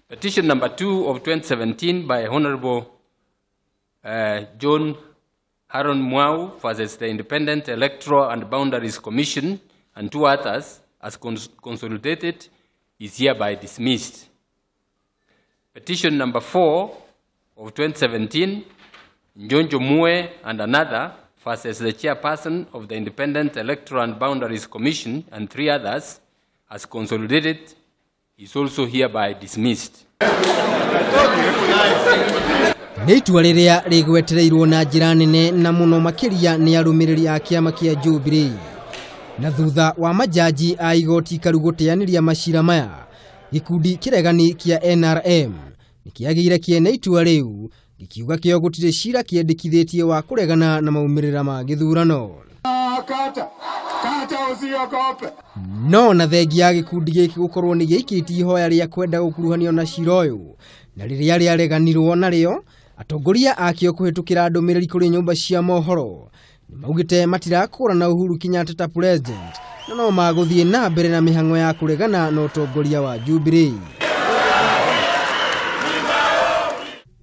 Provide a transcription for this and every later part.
Petition number 2 of 2017 by Honorable John Haron Mwau versus the Independent Electoral and Boundaries Commission and 2 others as consolidated is hereby dismissed. Petition number 4 of 2017, Njonjo Mue and another versus the chairperson of the Independent Electoral and Boundaries Commission and 3 others as consolidated is also hereby dismissed. Nĩitua rĩrĩa rĩgwetereirwo na njĩra nene na mũno makĩria nĩ arũmĩrĩri a kĩama kĩa Jubilee. Na thutha wa majaji a igoti karu gũteanĩria macira maya, gĩkundi kĩregani kĩa NRM nĩkĩagĩire kĩene itua rĩu gĩkiuga kĩo gũtirĩ cira kĩendekithĩtie wa kũregana na maumĩrĩra ma gĩthurano. No na thengi ya gĩkundi gĩkĩ gũkorwo nĩ gĩikĩtie ihoya rĩa kwenda gũkuruhanio na cira ũyũ, na rĩrĩa rĩareganirwo narĩo, atongoria akĩo kũhetũkĩra ndũmĩrĩri kũrĩ nyũmba cia mohoro nĩmaugĩte matirakũrana Uhuru Kenyatta ta president, na no magũthiĩ na mbere na mĩhang'o ya kũregana na ũtongoria wa Jubilee.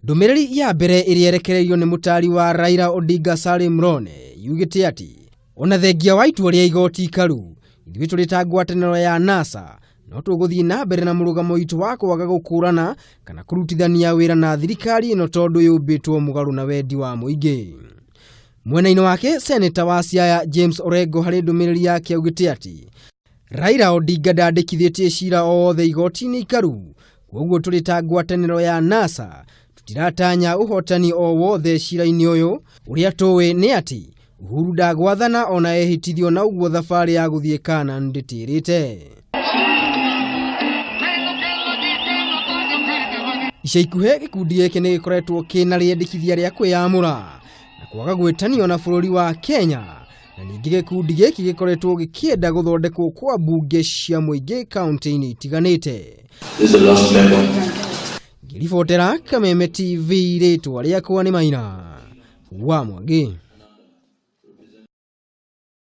Ndũmĩrĩri ya mbere ĩrĩa erekereirio nĩ mũtari wa Raila Odinga Salim Rone yugĩte atĩ ona thengia wa itua rĩa igoti karu, ithuĩ tũrĩ ta ngwatanĩro ya NASA no tũgũthiĩ na mbere na mũrũgamo witũ wa kwaga gũkũrana kana kũrutithania wĩra na thirikari ĩno tondũ yũmbĩtwo mũgarũ na wendi wa mũingĩ. Mwena-inĩ wake, Senator wa Siaya James Orengo harĩ ndũmĩrĩri yake augĩte atĩ Raila Odinga ndandĩkithĩtie cira o wothe igoti-inĩ ikaru, koguo tũrĩ ta ngwatanĩro ya NASA tũtiratanya ũhotani o wothe cira-inĩ ũyũ. Ũrĩa tũĩ nĩ atĩ Uhuru ndagwathana ona ehĩtithio na ũguo thabarĩ ya gũthiĩ kana ndĩtĩrĩte. Ica ikuhĩ gĩkundi gĩkĩ nĩ gĩkoretwo kĩna rĩendekithia rĩa kwĩyamũra na kwaga gwĩtanio na bũrũri wa Kenya, na ningĩ gĩkundi gĩkĩ gĩkoretwo gĩkĩenda gũthondekwo kwa mbunge cia mũingĩ kaunti-inĩ itiganĩte. Ngĩribotera Kameme TV, rĩtwa rĩakwa nĩ Maina wa Mwangi.